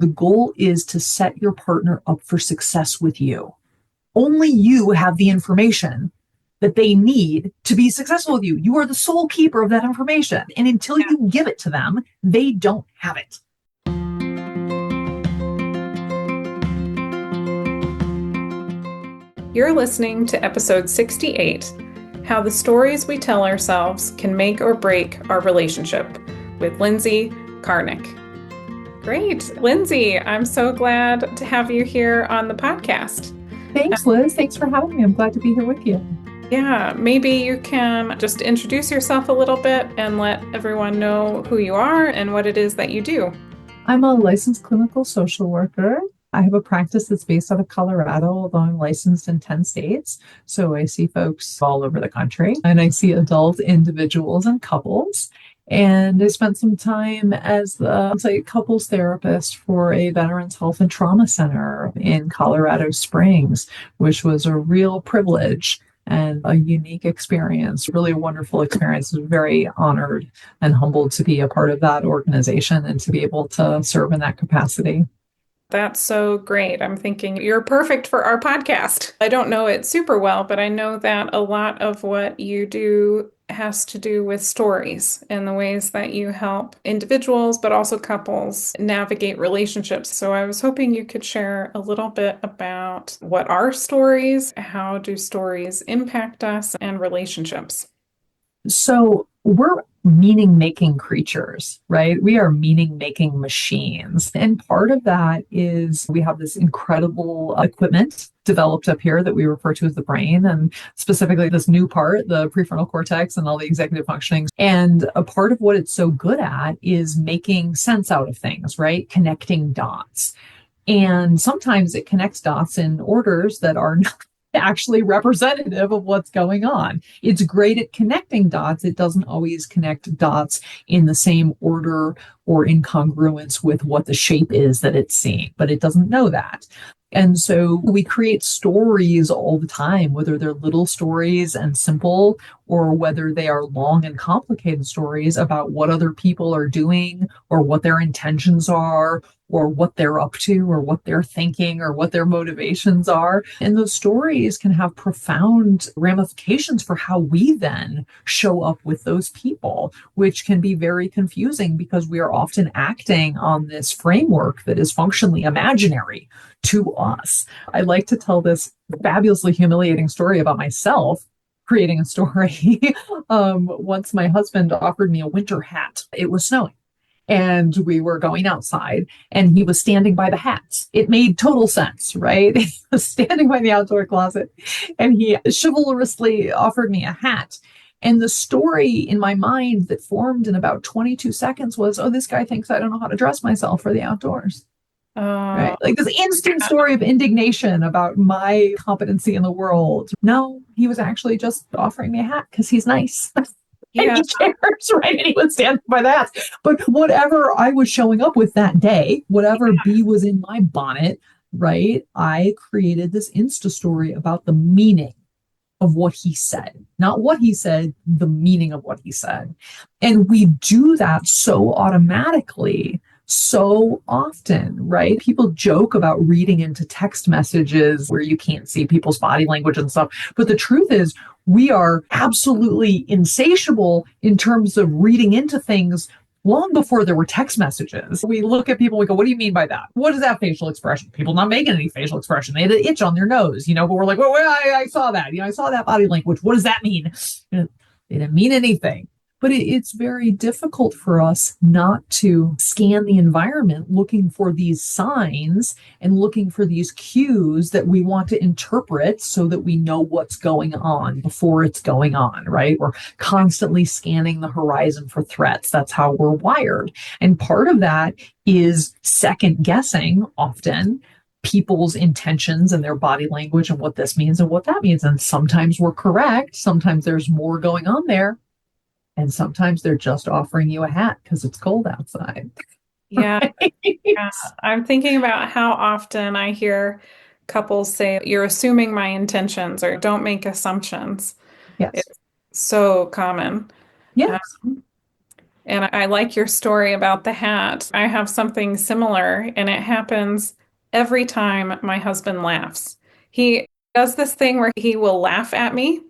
The goal is to set your partner up for success with you. Only you have the information that they need to be successful with you. You are the sole keeper of that information. And until you give it to them, they don't have it. You're listening to episode 68, How the Stories We Tell Ourselves Can Make or Break Our Relationship, with Lindsey Carnick. Great. Lindsey, I'm so glad to have you here on the podcast. Thanks, Liz. Thanks for having me. I'm glad to be here with you. Yeah, maybe you can just introduce yourself a little bit and let everyone know who you are and what it is that you do. I'm a licensed clinical social worker. I have a practice that's based out of Colorado, although I'm licensed in 10 states. So I see folks all over the country, and I see adult individuals and couples. And I spent some time as the on-site couples therapist for a Veterans Health and Trauma Center in Colorado Springs, which was a real privilege and a unique experience, really a wonderful experience. I was very honored and humbled to be a part of that organization and to be able to serve in that capacity. That's so great. I'm thinking you're perfect for our podcast. I don't know it super well, but I know that a lot of what you do has to do with stories and the ways that you help individuals, but also couples navigate relationships. So I was hoping you could share a little bit about what are stories, how do stories impact us, and relationships. So we're meaning-making creatures, right? We are meaning-making machines. And part of that is we have this incredible equipment developed up here that we refer to as the brain, and specifically this new part, the prefrontal cortex and all the executive functioning. And a part of what it's so good at is making sense out of things, right? Connecting dots. And sometimes it connects dots in orders that are not actually representative of what's going on. It's great at connecting dots. It doesn't always connect dots in the same order or in congruence with what the shape is that it's seeing, but it doesn't know that. And so we create stories all the time, whether they're little stories and simple, or whether they are long and complicated stories about what other people are doing, or what their intentions are, or what they're up to, or what they're thinking, or what their motivations are. And those stories can have profound ramifications for how we then show up with those people, which can be very confusing because we are often acting on this framework that is functionally imaginary to us. I like to tell this fabulously humiliating story about myself creating a story. Once my husband offered me a winter hat. It was snowing. And we were going outside and he was standing by the hats. It made total sense, right? He was standing by the outdoor closet and he chivalrously offered me a hat. And the story in my mind that formed in about 22 seconds was, oh, this guy thinks I don't know how to dress myself for the outdoors. Right? Like this instant story of indignation about my competency in the world. No, he was actually just offering me a hat because he's nice. Yeah. And he cares, right? And he would stand by that. But whatever I was showing up with that day, whatever bee was in my bonnet, right? I created this Insta story about the meaning of what he said. Not what he said, the meaning of what he said. And we do that so automatically, so often, right? People joke about reading into text messages where you can't see people's body language and stuff. But the truth is, we are absolutely insatiable in terms of reading into things long before there were text messages. We look at people, we go, what do you mean by that? What is that facial expression? People not making any facial expression. They had an itch on their nose, but we're like, well, I saw that. I saw that body language. What does that mean? They didn't mean anything. But it's very difficult for us not to scan the environment looking for these signs and looking for these cues that we want to interpret so that we know what's going on before it's going on, right? We're constantly scanning the horizon for threats. That's how we're wired. And part of that is second guessing often people's intentions and their body language and what this means and what that means. And sometimes we're correct. Sometimes there's more going on there. And sometimes they're just offering you a hat because it's cold outside. Yeah. Yeah. I'm thinking about how often I hear couples say, you're assuming my intentions, or don't make assumptions. Yes. It's so common. Yes. And I like your story about the hat. I have something similar, and it happens every time my husband laughs. He does this thing where he will laugh at me,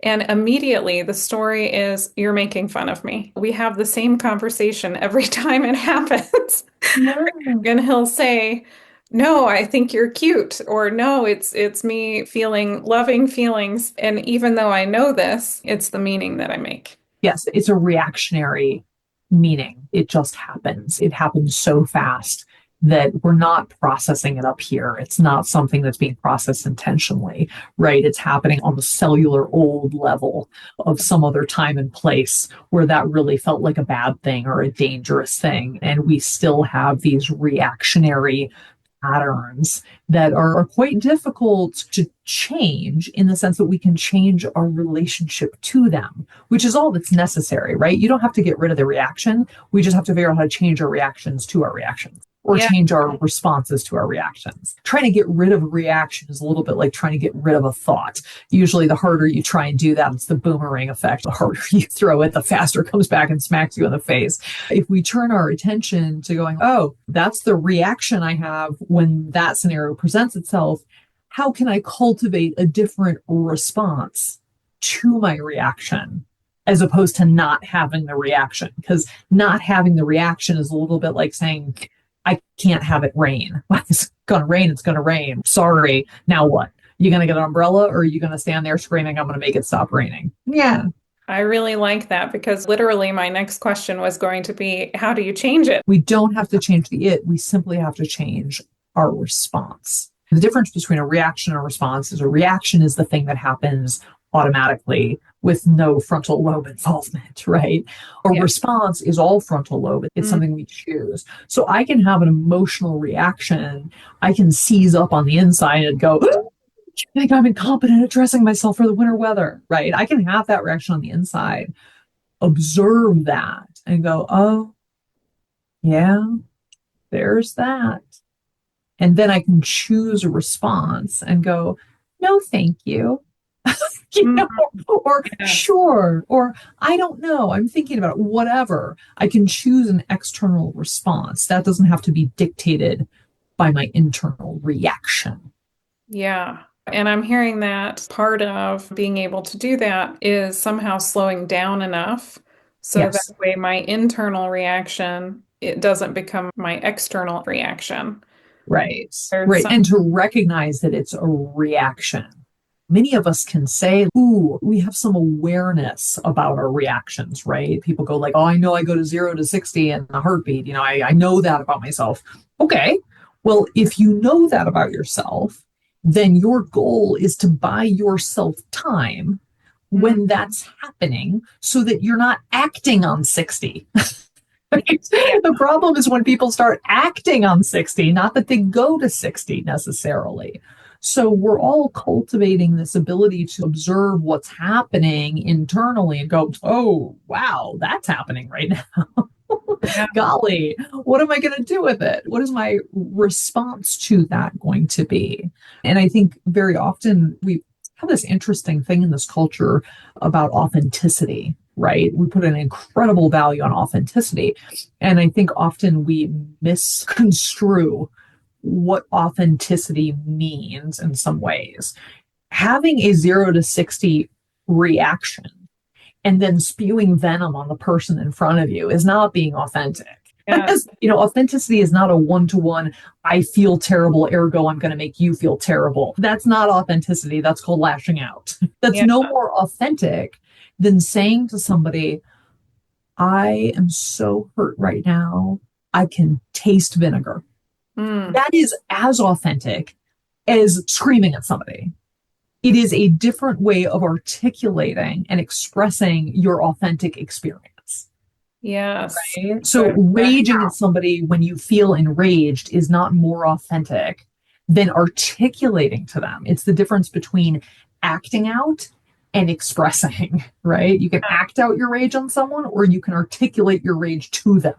and immediately the story is, you're making fun of me. We have the same conversation every time it happens. Yeah. And he'll say, "No, I think you're cute," or "No, it's me feeling loving feelings." And even though I know this, it's the meaning that I make. Yes, it's a reactionary meaning. It just happens. It happens so fast that we're not processing it up here. It's not something that's being processed intentionally, right? It's happening on the cellular old level of some other time and place where that really felt like a bad thing or a dangerous thing. And we still have these reactionary patterns that are quite difficult to change in the sense that we can change our relationship to them, which is all that's necessary, right? You don't have to get rid of the reaction. We just have to figure out how to change our reactions to our reactions or Yeah. change our responses to our reactions. Trying to get rid of a reaction is a little bit like trying to get rid of a thought. Usually, the harder you try and do that, it's the boomerang effect. The harder you throw it, the faster it comes back and smacks you in the face. If we turn our attention to going, oh, that's the reaction I have when that scenario presents itself, how can I cultivate a different response to my reaction as opposed to not having the reaction? Because not having the reaction is a little bit like saying, I can't have it rain. It's going to rain. It's going to rain. Sorry. Now what? You going to get an umbrella or are you going to stand there screaming, I'm going to make it stop raining? Yeah. I really like that because literally my next question was going to be, how do you change it? We don't have to change the it. We simply have to change our response. The difference between a reaction and a response is a reaction is the thing that happens automatically with no frontal lobe involvement, right? A Yeah. response is all frontal lobe. It's Mm. something we choose. So I can have an emotional reaction. I can seize up on the inside and go, I think I'm incompetent at dressing myself for the winter weather, right? I can have that reaction on the inside, observe that and go, oh, yeah, there's that. And then I can choose a response and go, no, thank you. you Mm. know, or Yes. sure, or I don't know, I'm thinking about it, whatever. I can choose an external response. That doesn't have to be dictated by my internal reaction. Yeah. And I'm hearing that part of being able to do that is somehow slowing down enough so that Yes, way my internal reaction, it doesn't become my external reaction. right, There's right. some, And to recognize that it's a reaction. Many of us can say, ooh, we have some awareness about our reactions, right? People go like, oh, I know I go to 0 to 60 in a heartbeat. I know that about myself. Okay. Well, if you know that about yourself, then your goal is to buy yourself time mm, when that's happening so that you're not acting on 60. Right? yeah, The problem is when people start acting on 60, not that they go to 60 necessarily. So we're all cultivating this ability to observe what's happening internally and go, oh, wow, that's happening right now. yeah, Golly, what am I going to do with it? What is my response to that going to be? And I think very often we have this interesting thing in this culture about authenticity, right? We put an incredible value on authenticity. And I think often we misconstrue what authenticity means in some ways. Having a 0 to 60 reaction and then spewing venom on the person in front of you is not being authentic. yeah, Authenticity is not a one-to-one, I feel terrible, ergo I'm going to make you feel terrible. That's not authenticity. That's called lashing out. That's yeah. no more authentic than saying to somebody, I am so hurt right now. I can taste vinegar. Mm, That is as authentic as screaming at somebody. It is a different way of articulating and expressing your authentic experience. yes. Right? So Good. raging at somebody when you feel enraged is not more authentic than articulating to them. It's the difference between acting out and expressing, right? You can act out your rage on someone or you can articulate your rage to them,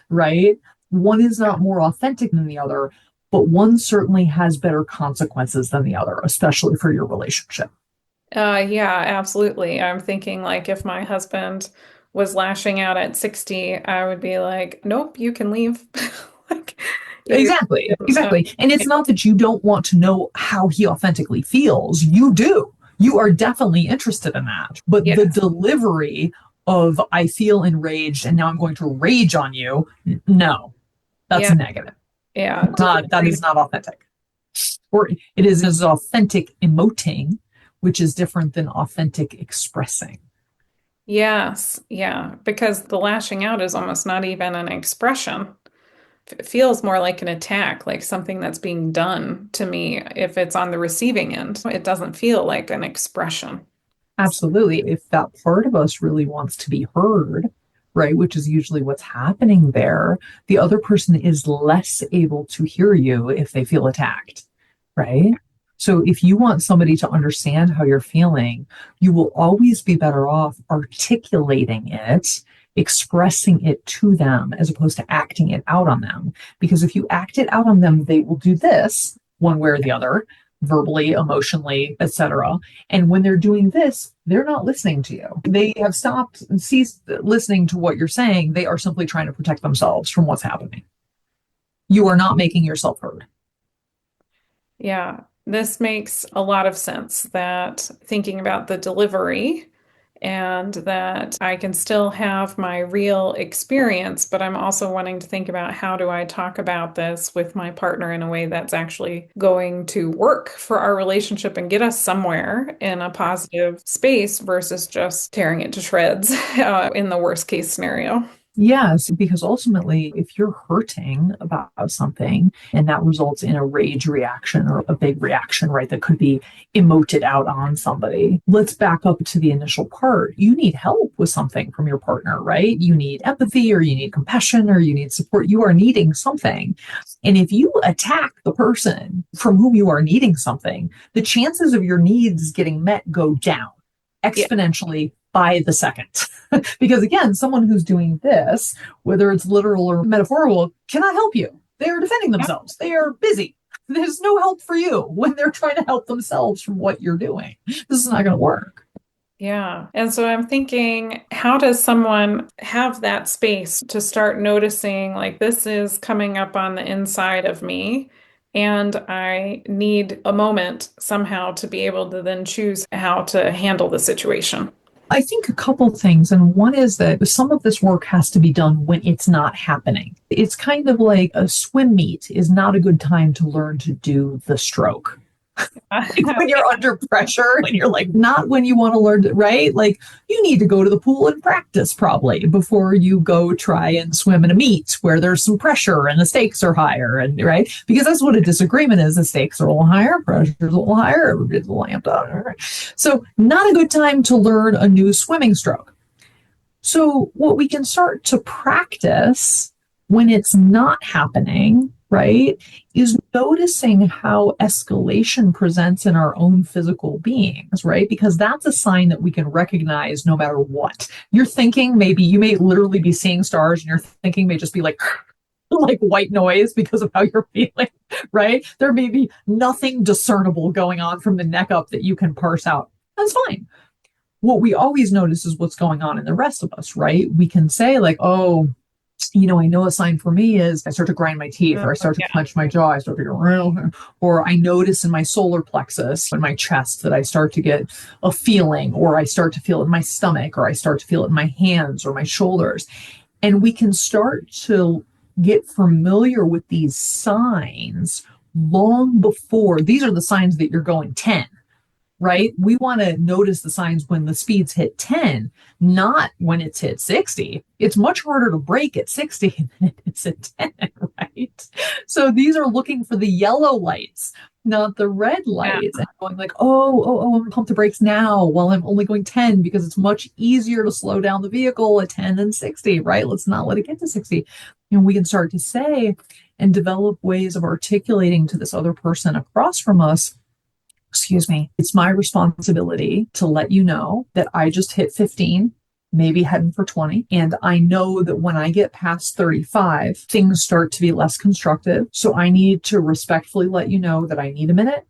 right? One is not more authentic than the other, but one certainly has better consequences than the other, especially for your relationship. Yeah, absolutely. I'm thinking like if my husband was lashing out at 60, I would be like, nope, you can leave. Like, you, Exactly. uh, Exactly. And it's not that you don't want to know how he authentically feels. You do. You are definitely interested in that. But the yes, delivery of I feel enraged and now I'm going to rage on you, no, that's yeah, negative. yeah, That is not authentic. Or it is authentic emoting, which is different than authentic expressing. yes, yeah, because the lashing out is almost not even an expression. It feels more like an attack, like something that's being done to me if it's on the receiving end. It doesn't feel like an expression. Absolutely. If that part of us really wants to be heard, right, which is usually what's happening there, the other person is less able to hear you if they feel attacked, right? So if you want somebody to understand how you're feeling, you will always be better off articulating it, expressing it to them as opposed to acting it out on them. Because if you act it out on them, they will do this one way or the other, verbally, emotionally, etc. And when they're doing this, they're not listening to you. They have stopped and ceased listening to what you're saying. They are simply trying to protect themselves from what's happening. You are not making yourself heard. Yeah, this makes a lot of sense that thinking about the delivery and that I can still have my real experience, but I'm also wanting to think about how do I talk about this with my partner in a way that's actually going to work for our relationship and get us somewhere in a positive space versus just tearing it to shreds in the worst case scenario. Yes, because ultimately, if you're hurting about something and that results in a rage reaction or a big reaction, right, that could be emoted out on somebody, let's back up to the initial part. You need help with something from your partner, right? You need empathy or you need compassion or you need support. You are needing something. And if you attack the person from whom you are needing something, the chances of your needs getting met go down Yeah. exponentially by the second. Because again, someone who's doing this, whether it's literal or metaphorical, cannot help you. They are defending themselves. They are busy. There's no help for you when they're trying to help themselves from what you're doing. This is not going to work. Yeah. And so I'm thinking, how does someone have that space to start noticing, like, this is coming up on the inside of me, and I need a moment somehow to be able to then choose how to handle the situation? I think a couple things. And one is that some of this work has to be done when it's not happening. It's kind of like a swim meet is not a good time to learn to do the stroke. When you're under pressure and you're like, not when you want to learn, right? Like, you need to go to the pool and practice probably before you go try and swim in a meet where there's some pressure and the stakes are higher. And right, because that's what a disagreement is. The stakes are a little higher, pressure's a little higher, everybody's a little amped up. Right? So, not a good time to learn a new swimming stroke. So, what we can start to practice when it's not happening, right, is noticing how escalation presents in our own physical beings, right? Because that's a sign that we can recognize no matter what. You're thinking maybe you may literally be seeing stars and your thinking may just be like, like white noise because of how you're feeling, right? There may be nothing discernible going on from the neck up that you can parse out. That's fine. What we always notice is what's going on in the rest of us, right? We can say, like, oh, I know a sign for me is I start to grind my teeth or I start to Yeah. clench my jaw, I start to get real, or I notice in my solar plexus in my chest that I start to get a feeling, or I start to feel it in my stomach, or I start to feel it in my hands or my shoulders. And we can start to get familiar with these signs long before these are the signs that you're going 10, right? We want to notice the signs when the speeds hit 10, not when it's hit 60. It's much harder to break at 60 than it's at 10, right? So these are looking for the yellow lights, not the red Yeah. lights, and going like, I'm gonna pump the brakes now while I'm only going 10 because it's much easier to slow down the vehicle at 10 than 60, right? Let's not let it get to 60. And we can start to say and develop ways of articulating to this other person across from us, excuse me, it's my responsibility to let you know that I just hit 15, maybe heading for 20. And I know that when I get past 35, things start to be less constructive. So I need to respectfully let you know that I need a minute.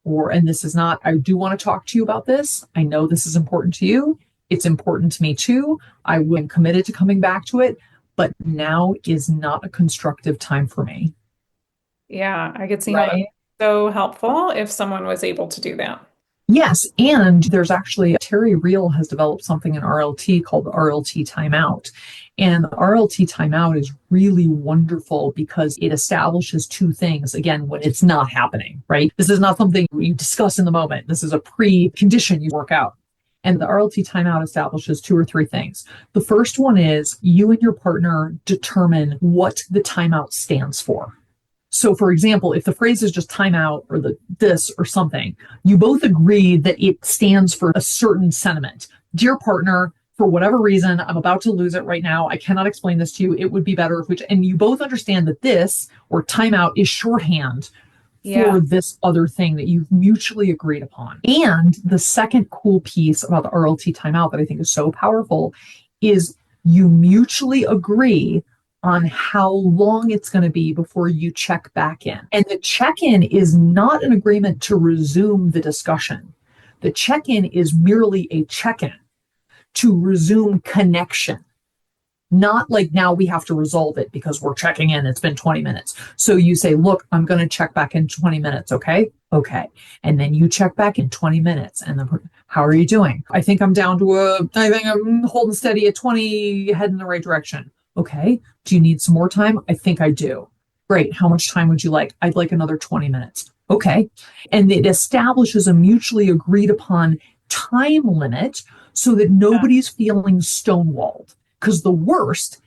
And this is not, I do want to talk to you about this. I know this is important to you. It's important to me too. I'm committed to coming back to it, but now is not a constructive time for me. Yeah, I could see how that's Right. so helpful if someone was able to do that. Yes, and there's actually Terry Real has developed something in RLT called the RLT Timeout. And the RLT Timeout is really wonderful because it establishes two things. Again, when it's not happening, right? This is not something you discuss in the moment. This is a precondition you work out. And the RLT timeout establishes two or three things. The first one is you and your partner determine what the timeout stands for. So, for example, if the phrase is just timeout or this or something, you both agree that it stands for a certain sentiment. Dear partner, for whatever reason, I'm about to lose it right now. I cannot explain this to you. It would be better if and you both understand that this or timeout is shorthand Yeah. for this other thing that you've mutually agreed upon. And the second cool piece about the RLT timeout that I think is so powerful is you mutually agree on how long it's going to be before you check back in. And the check-in is not an agreement to resume the discussion. The check-in is merely a check-in to resume connection. Not like now we have to resolve it because we're checking in. It's been 20 minutes. So you say, look, I'm going to check back in 20 minutes. Okay. Okay. And then you check back in 20 minutes. And then how are you doing? I think I'm down to I think I'm holding steady at 20, heading in the right direction. Okay. Do you need some more time? I think I do. Great. How much time would you like? I'd like another 20 minutes. Okay. And it establishes a mutually agreed upon time limit so that nobody's feeling stonewalled. Because the worst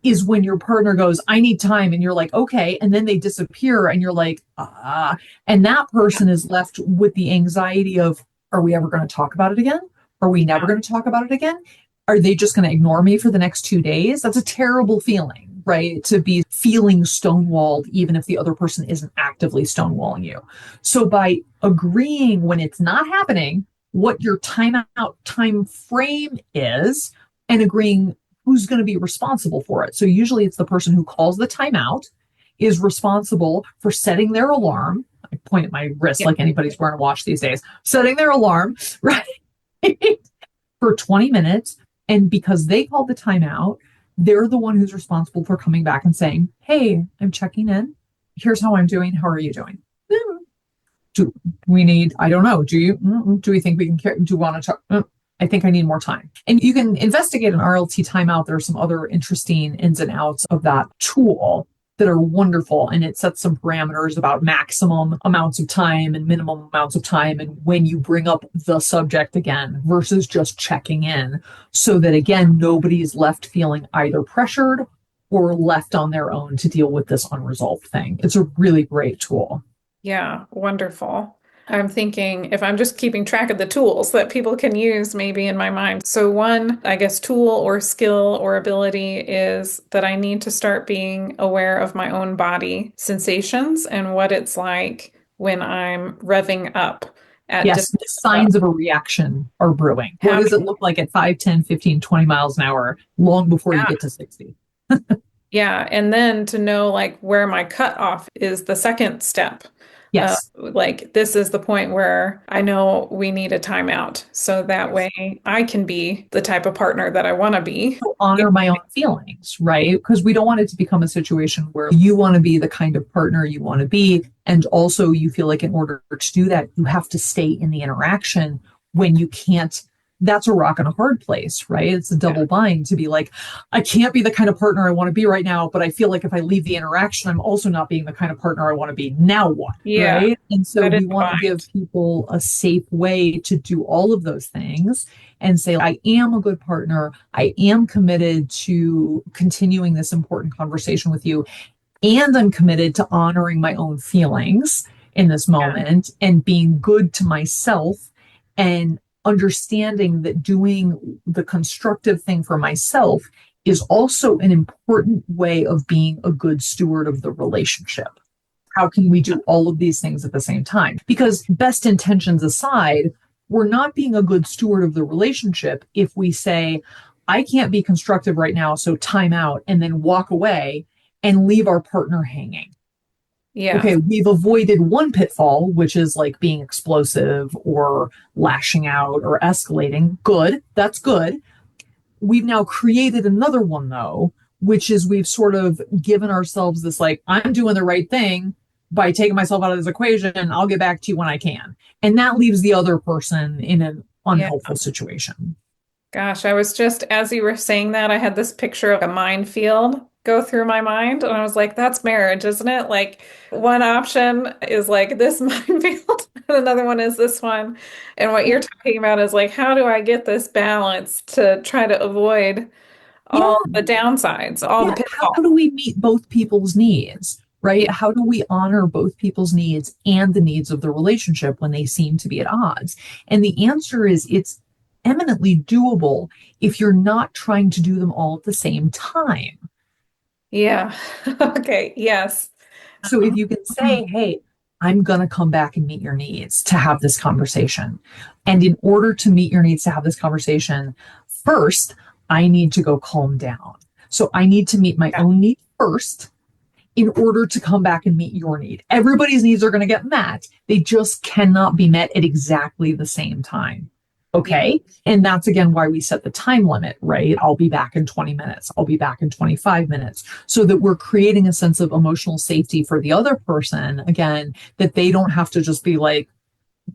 is when your partner goes, I need time. And you're like, okay. And then they disappear and you're like, ah. And that person is left with the anxiety of, are we ever going to talk about it again? Are we never going to talk about it again? Are they just going to ignore me for the next 2 days? That's a terrible feeling, right? To be feeling stonewalled, even if the other person isn't actively stonewalling you. So by agreeing when it's not happening, what your timeout time frame is, and agreeing who's going to be responsible for it. So usually it's the person who calls the timeout is responsible for setting their alarm. I point at my wrist like anybody's wearing a watch these days, setting their alarm, right? For 20 minutes. And because they called the timeout, they're the one who's responsible for coming back and saying, hey, I'm checking in. Here's how I'm doing. How are you doing? Do we need, I don't know. Do we think we can, do you want to talk? I think I need more time. And you can investigate an RLT timeout. There are some other interesting ins and outs of that tool that are wonderful. And it sets some parameters about maximum amounts of time and minimum amounts of time. And when you bring up the subject again versus just checking in, so that again, nobody's left feeling either pressured or left on their own to deal with this unresolved thing. It's a really great tool. Yeah, wonderful. I'm thinking if I'm just keeping track of the tools that people can use maybe in my mind. So one, I guess, tool or skill or ability is that I need to start being aware of my own body sensations and what it's like when I'm revving up at Yes, the signs of a reaction are brewing. What does it look like at 5, 10, 15, 20 miles an hour long before you get to 60? Yeah, and then to know like where my cutoff is the second step. Yes. Like this is the point where I know we need a timeout. So that Yes. way I can be the type of partner that I want to be. To honor my own feelings, right? Because we don't want it to become a situation where you want to be the kind of partner you want to be. And also you feel like in order to do that, you have to stay in the interaction when you can't. That's a rock and a hard place, right? It's a double bind to be like, I can't be the kind of partner I want to be right now, but I feel like if I leave the interaction, I'm also not being the kind of partner I want to be. Now what? Yeah, Right. And so that is we want to fine. give people a safe way to do all of those things and say, I am a good partner. I am committed to continuing this important conversation with you. And I'm committed to honoring my own feelings in this moment and being good to myself and understanding that doing the constructive thing for myself is also an important way of being a good steward of the relationship. How can we do all of these things at the same time? Because best intentions aside, we're not being a good steward of the relationship if we say, I can't be constructive right now, so time out, and then walk away and leave our partner hanging. Yeah. Okay, we've avoided one pitfall, which is like being explosive or lashing out or escalating. Good. That's good. We've now created another one, though, which is we've sort of given ourselves this like, I'm doing the right thing by taking myself out of this equation. I'll get back to you when I can. And that leaves the other person in an Yeah. unhelpful situation. Gosh, I was just, as you were saying that, I had this picture of a minefield go through my mind. And I was like, that's marriage, isn't it? Like, one option is like this minefield, and another one is this one. And what you're talking about is like, how do I get this balance to try to avoid Yeah, all the downsides, all the yeah. How pitfalls? do we meet both people's needs? Right? How do we honor both people's needs and the needs of the relationship when they seem to be at odds? And the answer is it's eminently doable if you're not trying to do them all at the same time. Yeah. Okay. Yes. So if you can say, hey, I'm going to come back and meet your needs to have this conversation. And in order to meet your needs to have this conversation, first, I need to go calm down. So I need to meet my Yeah. own need first in order to come back and meet your need. Everybody's needs are going to get met. They just cannot be met at exactly the same time. Yeah. Okay. And that's again why we set the time limit, right? I'll be back in 20 minutes. I'll be back in 25 minutes so that we're creating a sense of emotional safety for the other person. Again, that they don't have to just be like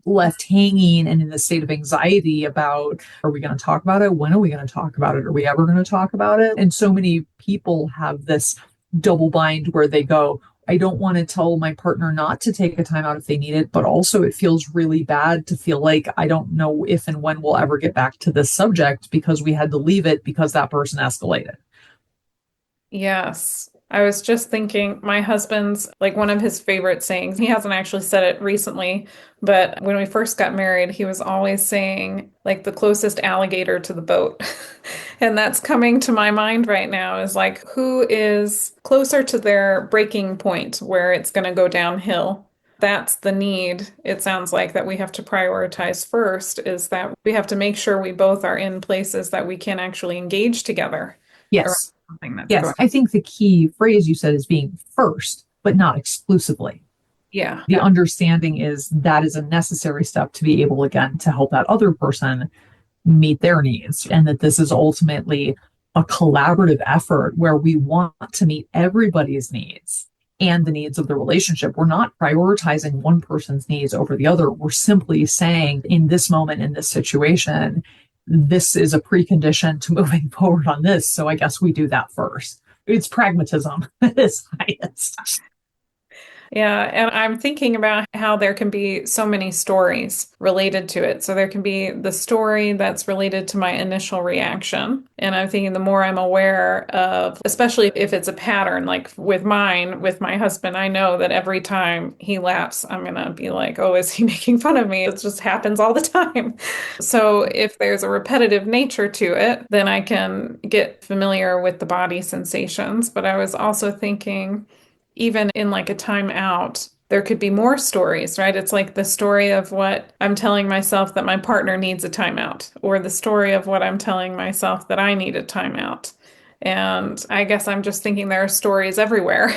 left hanging and in the state of anxiety about, are we going to talk about it? When are we going to talk about it? Are we ever going to talk about it? And so many people have this double bind where they go, I don't want to tell my partner not to take a time out if they need it, but also it feels really bad to feel like I don't know if and when we'll ever get back to this subject because we had to leave it because that person escalated. Yes. I was just thinking, my husband's like one of his favorite sayings. He hasn't actually said it recently, but when we first got married, he was always saying, like, the closest alligator to the boat. And that's coming to my mind right now is like, who is closer to their breaking point where it's going to go downhill? That's the need, it sounds like, that we have to prioritize first, is that we have to make sure we both are in places that we can actually engage together around Yes. something that's Yes. going. I think the key phrase you said is being first, but not exclusively. Yeah. The understanding is that is a necessary step to be able, again, to help that other person meet their needs. And that this is ultimately a collaborative effort where we want to meet everybody's needs and the needs of the relationship. We're not prioritizing one person's needs over the other. We're simply saying, in this moment, in this situation, this is a precondition to moving forward on this. So I guess we do that first. It's pragmatism at its highest. Yeah, and I'm thinking about how there can be so many stories related to it. So there can be the story that's related to my initial reaction. And I'm thinking the more I'm aware of, especially if it's a pattern, like with mine, with my husband, I know that every time he laughs, I'm gonna be like, oh, is he making fun of me? It just happens all the time. So if there's a repetitive nature to it, then I can get familiar with the body sensations. But I was also thinking, even in like a timeout, there could be more stories, right? It's like the story of what I'm telling myself that my partner needs a timeout, or the story of what I'm telling myself that I need a timeout. And I guess I'm just thinking there are stories everywhere.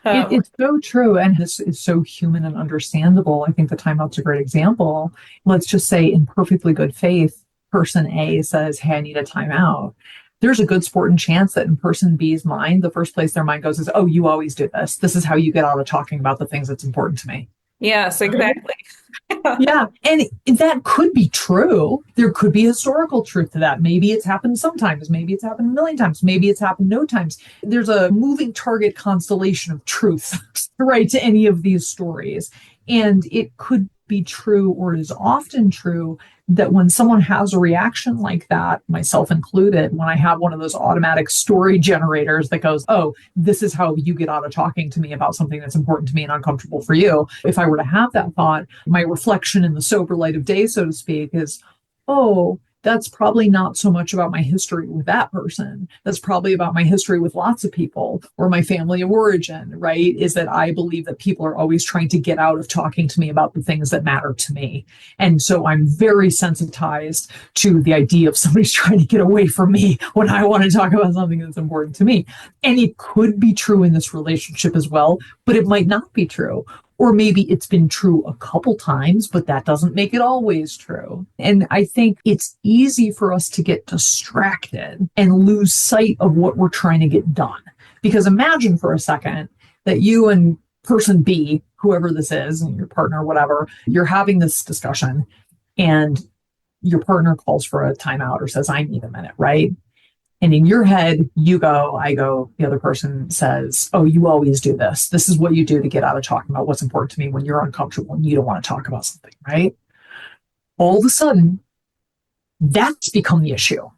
It's so true. And this is so human and understandable. I think the timeout's a great example. Let's just say, in perfectly good faith, person A says, hey, I need a timeout. There's a good sport and chance that in person B's mind, the first place their mind goes is, oh, you always do this. This is how you get out of talking about the things that's important to me. Yes, Right? exactly. Yeah. And that could be true. There could be historical truth to that. Maybe it's happened sometimes. Maybe it's happened a million times. Maybe it's happened no times. There's a moving target constellation of truth, right, to any of these stories. And it could be true, or it is often true, that when someone has a reaction like that, myself included, when I have one of those automatic story generators that goes, oh, this is how you get out of talking to me about something that's important to me and uncomfortable for you. If I were to have that thought, my reflection in the sober light of day, so to speak, is, oh, that's probably not so much about my history with that person. That's probably about my history with lots of people or my family of origin, right? Is that I believe that people are always trying to get out of talking to me about the things that matter to me. And so I'm very sensitized to the idea of somebody's trying to get away from me when I want to talk about something that's important to me. And it could be true in this relationship as well, but it might not be true. Or maybe it's been true a couple times, but that doesn't make it always true. And I think it's easy for us to get distracted and lose sight of what we're trying to get done. Because imagine for a second that you and person B, whoever this is, and your partner, whatever, you're having this discussion and your partner calls for a timeout or says, I need a minute, right? And in your head, you go, I go, the other person says, oh, you always do this. This is what you do to get out of talking about what's important to me when you're uncomfortable and you don't want to talk about something, right? All of a sudden, that's become the issue.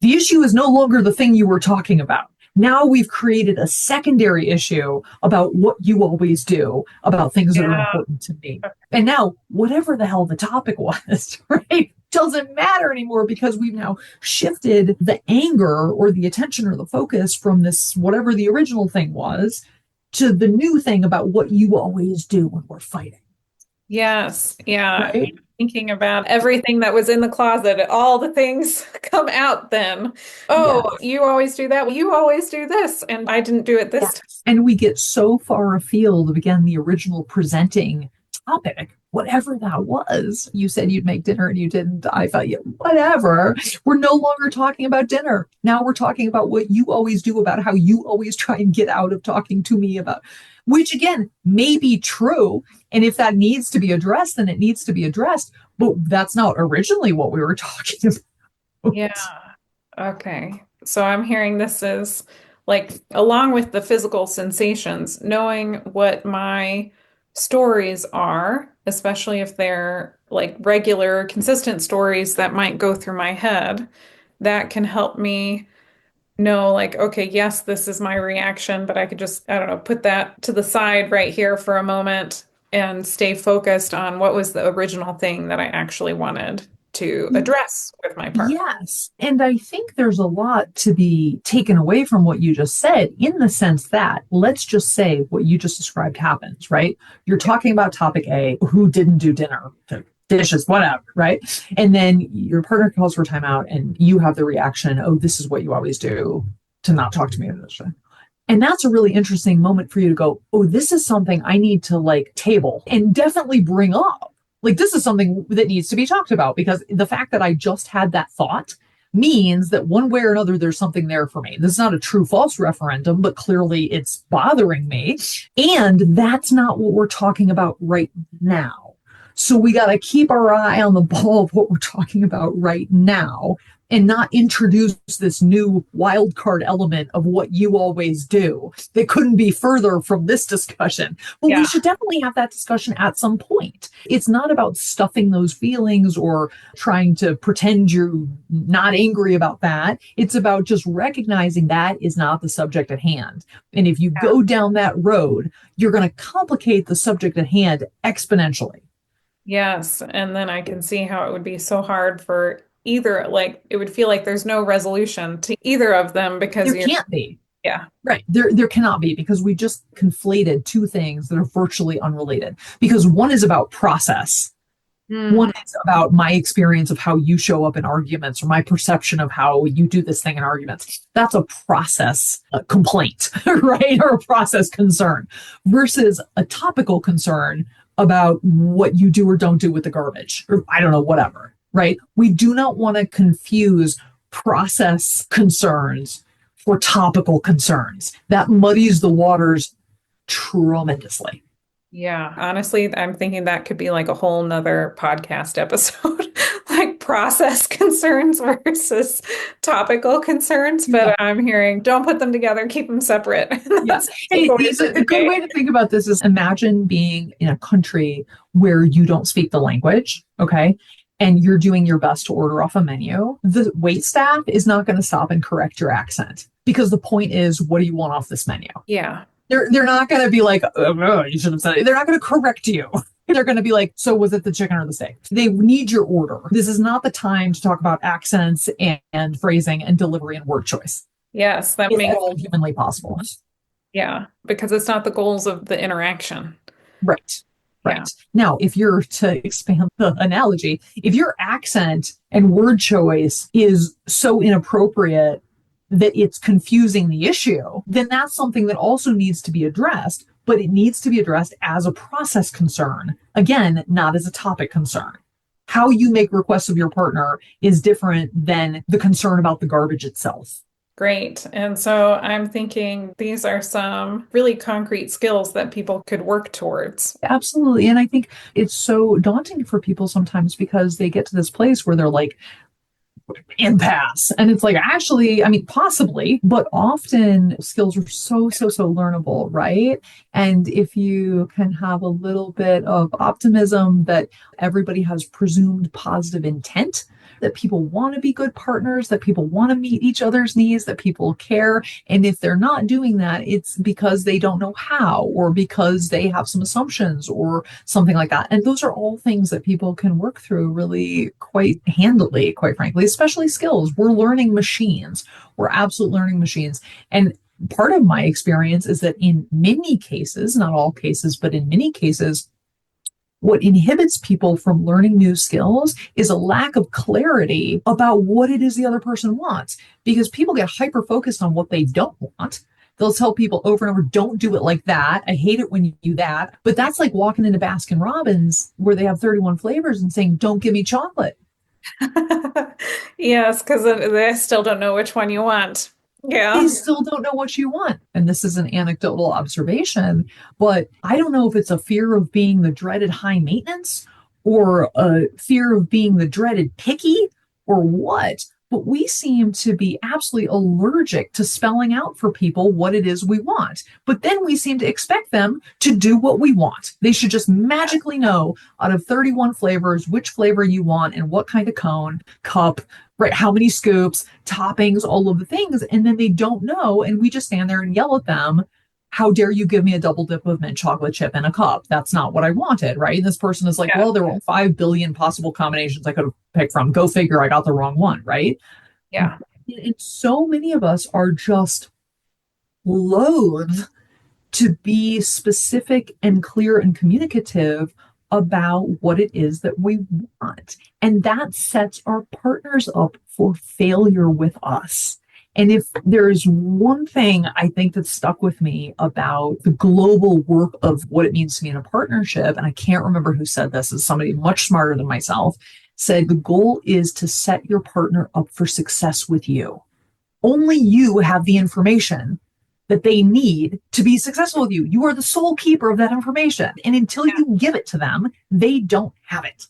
The issue is no longer the thing you were talking about. Now we've created a secondary issue about what you always do about things that are important to me. And now, whatever the hell the topic was, right, doesn't matter anymore because we've now shifted the anger or the attention or the focus from this, whatever the original thing was, to the new thing about what you always do when we're fighting. Yes. Yeah. Right? Thinking about everything that was in the closet, all the things come out then. Oh, Yes. you always do that. You always do this. And I didn't do it this time. And we get so far afield of, again, the original presenting topic, whatever that was. You said you'd make dinner and you didn't. I thought, yeah, whatever. We're no longer talking about dinner. Now we're talking about what you always do, about how you always try and get out of talking to me about, which again, may be true. And if that needs to be addressed, then it needs to be addressed. But that's not originally what we were talking about. Yeah. Okay. So I'm hearing this is like, along with the physical sensations, knowing what my stories are, especially if they're like regular, consistent stories that might go through my head, that can help me know, like, okay, yes, this is my reaction, but I could just, I don't know, put that to the side right here for a moment and stay focused on what was the original thing that I actually wanted to address with my partner. Yes. And I think there's a lot to be taken away from what you just said, in the sense that, let's just say what you just described happens, right? You're talking about topic A, who didn't do dinner, dishes, whatever, right? And then your partner calls for timeout and you have the reaction, oh, this is what you always do to not talk to me. And that's a really interesting moment for you to go, oh, this is something I need to like table and definitely bring up. Like, this is something that needs to be talked about, because the fact that I just had that thought means that one way or another, there's something there for me. This is not a true false referendum, but clearly it's bothering me. And that's not what we're talking about right now. So we got to keep our eye on the ball of what we're talking about right now and not introduce this new wild card element of what you always do that couldn't be further from this discussion. But we should definitely have that discussion at some point. It's not about stuffing those feelings or trying to pretend you're not angry about that. It's about just recognizing that is not the subject at hand. And if you go down that road, you're going to complicate the subject at hand exponentially. Yes. And then I can see how it would be so hard for either, like, it would feel like there's no resolution to either of them because there can't be. Yeah. Right. There cannot be, because we just conflated two things that are virtually unrelated. Because one is about process. One is about my experience of how you show up in arguments, or my perception of how you do this thing in arguments. That's a process complaint, right? Or a process concern, versus a topical concern about what you do or don't do with the garbage, or I don't know, whatever, right? We do not want to confuse process concerns for topical concerns. That muddies the waters tremendously. Yeah, honestly, I'm thinking that could be like a whole nother podcast episode, like process concerns versus topical concerns. But I'm hearing, don't put them together, keep them separate. Yes. A good way to think about this is, imagine being in a country where you don't speak the language, okay? And you're doing your best to order off a menu. The wait staff is not going to stop and correct your accent, because the point is, what do you want off this menu? Yeah. They're not going to be like, oh, no, you should have said it. They're not going to correct you. They're going to be like, so was it the chicken or the steak? They need your order. This is not the time to talk about accents and phrasing and delivery and word choice. Yes, that It's makes, all humanly possible. yeah, because it's not the goals of the interaction. Right. Yeah. Right. Now, if you're to expand the analogy, if your accent and word choice is so inappropriate that it's confusing the issue, then that's something that also needs to be addressed, but it needs to be addressed as a process concern. Again, not as a topic concern. How you make requests of your partner is different than the concern about the garbage itself. Great. And so I'm thinking these are some really concrete skills that people could work towards. Absolutely. And I think it's so daunting for people sometimes because they get to this place where they're like, impasse. And it's like, actually, I mean, possibly, but often skills are so learnable, right? And if you can have a little bit of optimism that everybody has presumed positive intent, that people want to be good partners, that people want to meet each other's needs, that people care. And if they're not doing that, it's because they don't know how, or because they have some assumptions or something like that. And those are all things that people can work through really quite handily, quite frankly, especially skills. We're learning machines. We're absolute learning machines. And part of my experience is that in many cases, not all cases, but in many cases, what inhibits people from learning new skills is a lack of clarity about what it is the other person wants, because people get hyper focused on what they don't want. They'll tell people over and over, don't do it like that. I hate it when you do that. But that's like walking into Baskin Robbins where they have 31 flavors and saying, don't give me chocolate. Yes, because they still don't know which one you want. They Yeah. still don't know what you want. And this is an anecdotal observation, but I don't know if it's a fear of being the dreaded high maintenance or a fear of being the dreaded picky or what. But we seem to be absolutely allergic to spelling out for people what it is we want. But then we seem to expect them to do what we want. They should just magically know out of 31 flavors which flavor you want and what kind of cone, cup, right? How many scoops, toppings, all of the things. And then they don't know. And we just stand there and yell at them. How dare you give me a double dip of mint chocolate chip in a cup? That's not what I wanted, right? And this person is like, Yeah. well, there were 5 billion possible combinations I could have picked from. Go figure, I got the wrong one, right? Yeah. And so many of us are just loath to be specific and clear and communicative about what it is that we want. And that sets our partners up for failure with us. And if there's one thing I think that stuck with me about the global work of what it means to be in a partnership, and I can't remember who said this, is somebody much smarter than myself, said the goal is to set your partner up for success with you. Only you have the information that they need to be successful with you. You are the sole keeper of that information. And until you give it to them, they don't have it.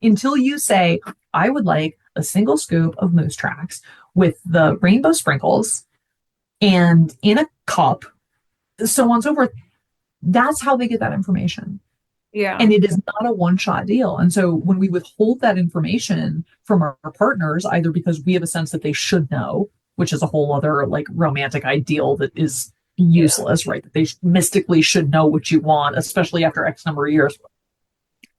Until you say, I would like a single scoop of Moose Tracks with the rainbow sprinkles and in a cup, so on and so forth. That's how they get that information. Yeah. And it is not a one-shot deal. And so when we withhold that information from our partners, either because we have a sense that they should know, which is a whole other like romantic ideal that is useless, right? That they mystically should know what you want, especially after X number of years.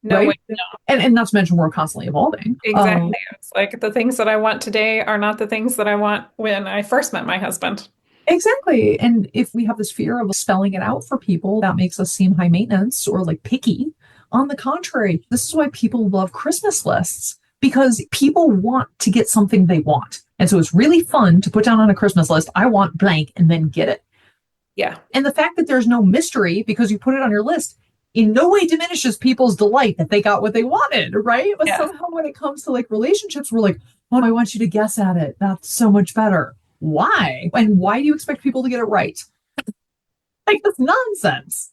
No, right? wait, no. And not to mention we're constantly evolving. Exactly. It's like the things that I want today are not the things that I want when I first met my husband. Exactly. And if we have this fear of spelling it out for people, that makes us seem high maintenance or like picky. On the contrary, this is why people love Christmas lists, because people want to get something they want. And so it's really fun to put down on a Christmas list, I want blank, and then get it. Yeah. And the fact that there's no mystery because you put it on your list in no way diminishes people's delight that they got what they wanted, right? But somehow when it comes to like relationships, we're like, oh, I want you to guess at it. That's so much better. Why? And why do you expect people to get it right? Like, that's nonsense.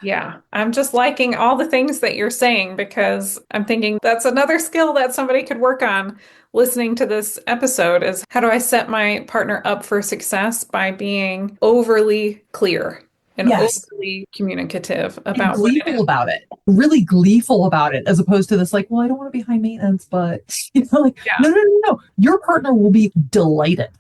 Yeah. I'm just liking all the things that you're saying because I'm thinking that's another skill that somebody could work on listening to this episode is how do I set my partner up for success by being overly clear and overly communicative about and gleeful about it, really gleeful about it, as opposed to this like, well, I don't want to be high maintenance, but like, no. Your partner will be delighted.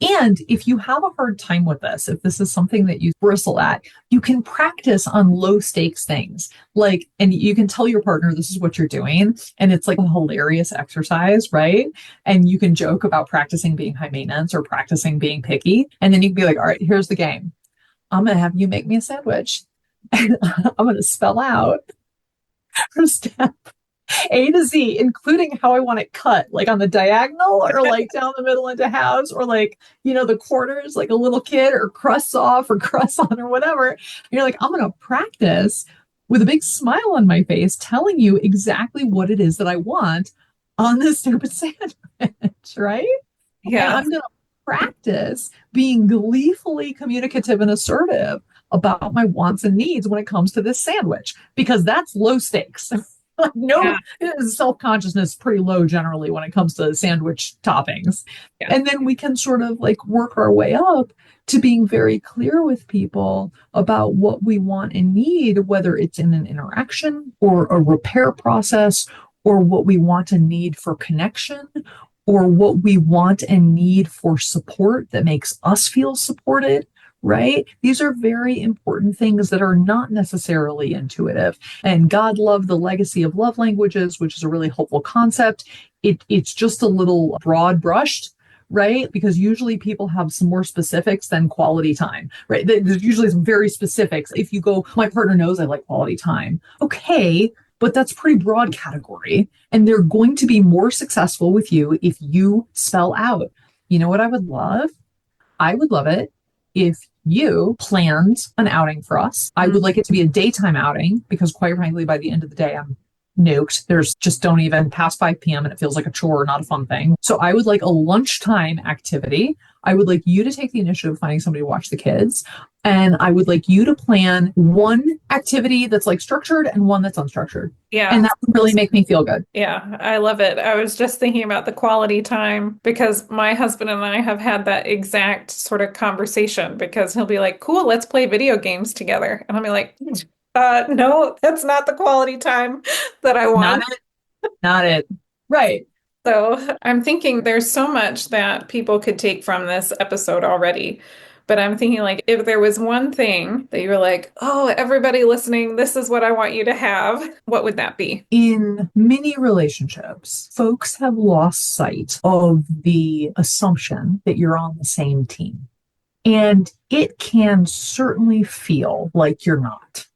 And if you have a hard time with this, if this is something that you bristle at, you can practice on low stakes things. Like, and you can tell your partner this is what you're doing. And it's like a hilarious exercise, right? And you can joke about practicing being high maintenance or practicing being picky. And then you can be like, all right, here's the game. I'm going to have you make me a sandwich. And I'm going to spell out from step A to Z, including how I want it cut, like on the diagonal or like down the middle into halves or like, the corners, like a little kid, or crusts off or crusts on or whatever. And you're like, I'm going to practice with a big smile on my face, telling you exactly what it is that I want on this stupid sandwich, right? And Yeah. I'm going to practice being gleefully communicative and assertive about my wants and needs when it comes to this sandwich, because that's low stakes. Like, no, self-consciousness is pretty low generally when it comes to sandwich toppings. Yeah. And then we can sort of like work our way up to being very clear with people about what we want and need, whether it's in an interaction or a repair process, or what we want and need for connection, or what we want and need for support that makes us feel supported, right? These are very important things that are not necessarily intuitive. And God loved the legacy of love languages, which is a really hopeful concept. It's just a little broad brushed, right? Because usually people have some more specifics than quality time, right? There's usually some very specifics. If you go, my partner knows I like quality time. Okay, but that's pretty broad category. And they're going to be more successful with you if you spell out, you know what I would love? I would love it if you planned an outing for us. I would like it to be a daytime outing because, quite frankly, by the end of the day, I'm nuked. There's just don't even past 5 p.m. and it feels like a chore, not a fun thing. So I would like a lunchtime activity. I would like you to take the initiative of finding somebody to watch the kids. And I would like you to plan one activity that's like structured and one that's unstructured. Yeah. And that would really make me feel good. Yeah, I love it. I was just thinking about the quality time because my husband and I have had that exact sort of conversation because he'll be like, cool, let's play video games together. And I'll be like, no, that's not the quality time that I want. Not it. Right. So I'm thinking there's so much that people could take from this episode already. But I'm thinking like if there was one thing that you were like, oh, everybody listening, this is what I want you to have, what would that be? In many relationships, folks have lost sight of the assumption that you're on the same team. And it can certainly feel like you're not.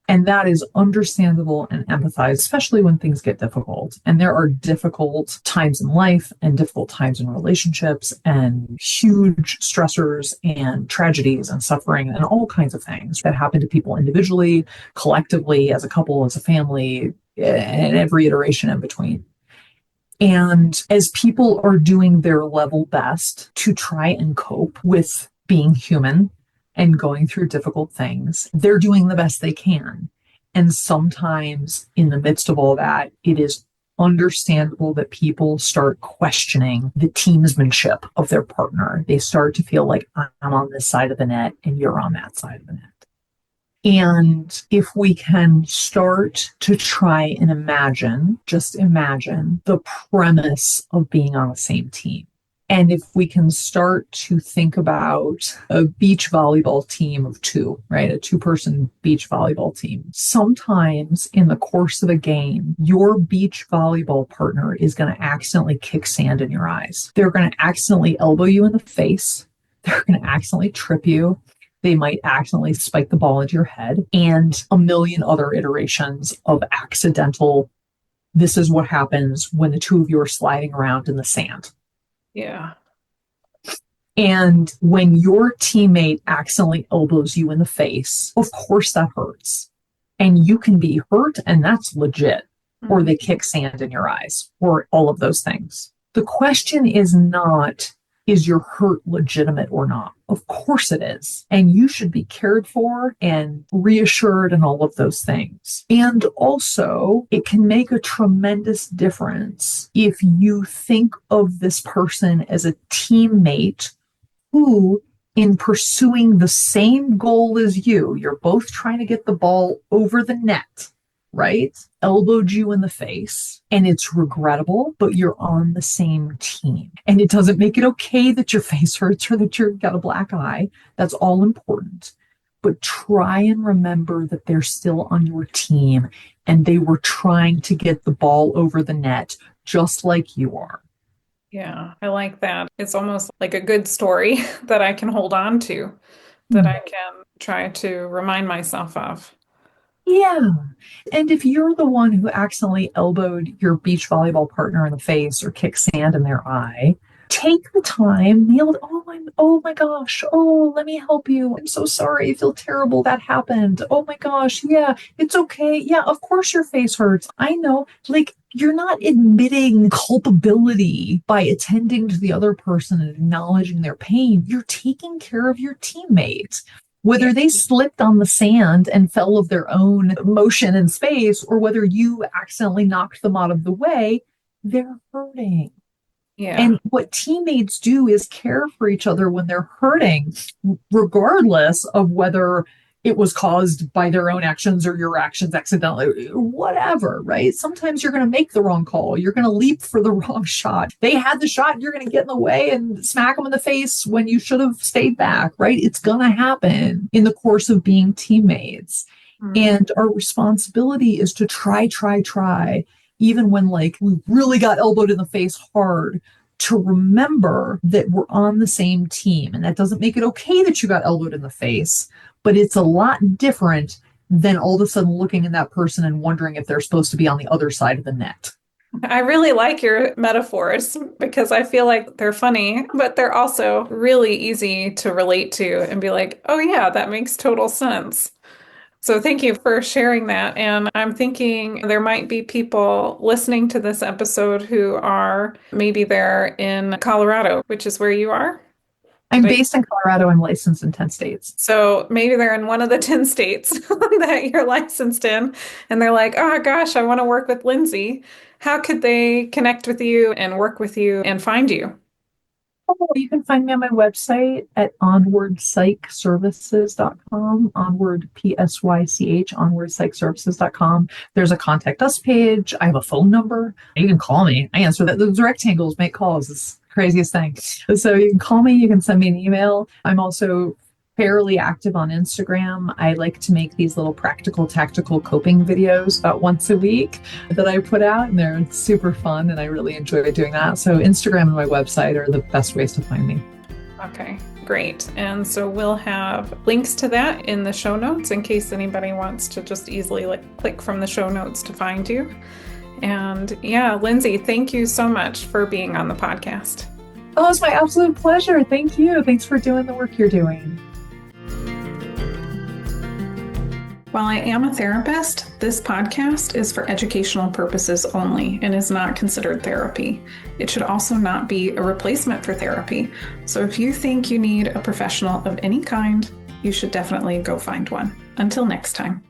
And that is understandable and empathized, especially when things get difficult. And there are difficult times in life and difficult times in relationships and huge stressors and tragedies and suffering and all kinds of things that happen to people individually, collectively, as a couple, as a family, and every iteration in between. And as people are doing their level best to try and cope with being human and going through difficult things, they're doing the best they can. And sometimes in the midst of all that, it is understandable that people start questioning the teamsmanship of their partner. They start to feel like I'm on this side of the net and you're on that side of the net. And if we can start to try and imagine, just imagine the premise of being on the same team. And if we can start to think about a beach volleyball team of two, right? A 2-person beach volleyball team. Sometimes in the course of a game, your beach volleyball partner is going to accidentally kick sand in your eyes. They're going to accidentally elbow you in the face. They're going to accidentally trip you. They might accidentally spike the ball into your head, and a million other iterations of accidental, this is what happens when the two of you are sliding around in the sand. Yeah. And when your teammate accidentally elbows you in the face, of course that hurts. And you can be hurt, and that's legit. Mm-hmm. Or they kick sand in your eyes, or all of those things. The question is not, is your hurt legitimate or not? Of course it is. And you should be cared for and reassured and all of those things. And also, it can make a tremendous difference if you think of this person as a teammate who, in pursuing the same goal as you, you're both trying to get the ball over the net, right, elbowed you in the face and it's regrettable, but you're on the same team. And it doesn't make it okay that your face hurts or that you've got a black eye. That's all important. But try and remember that they're still on your team and they were trying to get the ball over the net just like you are. Yeah, I like that. It's almost like a good story that I can hold on to, that Mm. I can try to remind myself of. Yeah. And if you're the one who accidentally elbowed your beach volleyball partner in the face or kicked sand in their eye, take the time, kneel, oh my gosh, oh, let me help you. I'm so sorry. I feel terrible. That happened. Oh my gosh. Yeah, it's okay. Yeah, of course your face hurts. I know. Like, you're not admitting culpability by attending to the other person and acknowledging their pain. You're taking care of your teammate. Yeah. Whether they slipped on the sand and fell of their own motion in space, or whether you accidentally knocked them out of the way, they're hurting. Yeah. And what teammates do is care for each other when they're hurting, regardless of whether it was caused by their own actions or your actions accidentally, whatever, right? Sometimes you're going to make the wrong call. You're going to leap for the wrong shot. They had the shot, you're going to get in the way and smack them in the face when you should have stayed back, right? It's going to happen in the course of being teammates. Mm. And our responsibility is to try, even when like we really got elbowed in the face hard, to remember that we're on the same team. And that doesn't make it okay that you got elbowed in the face, but it's a lot different than all of a sudden looking at that person and wondering if they're supposed to be on the other side of the net. I really like your metaphors because I feel like they're funny, but they're also really easy to relate to and be like, oh, yeah, that makes total sense. So thank you for sharing that. And I'm thinking there might be people listening to this episode who are maybe they're in Colorado, which is where you are. I'm Did I? based in Colorado. I'm licensed in 10 states. So maybe they're in one of the 10 states that you're licensed in, and they're like, oh gosh, I want to work with Lindsey. How could they connect with you and work with you and find you? Oh, you can find me on my website at onwardpsychservices.com, onward, P-S-Y-C-H, onwardpsychservices.com. There's a contact us page. I have a phone number. You can call me. I answer that. Those rectangles make calls. It's the craziest thing. So you can call me. You can send me an email. I'm also fairly active on Instagram. I like to make these little practical, tactical coping videos about once a week that I put out, and they're super fun, and I really enjoy doing that. So Instagram and my website are the best ways to find me. Okay, great. And so we'll have links to that in the show notes in case anybody wants to just easily click from the show notes to find you. And yeah, Lindsey, thank you so much for being on the podcast. Oh, it's my absolute pleasure. Thank you. Thanks for doing the work you're doing. While I am a therapist, this podcast is for educational purposes only and is not considered therapy. It should also not be a replacement for therapy. So if you think you need a professional of any kind, you should definitely go find one. Until next time.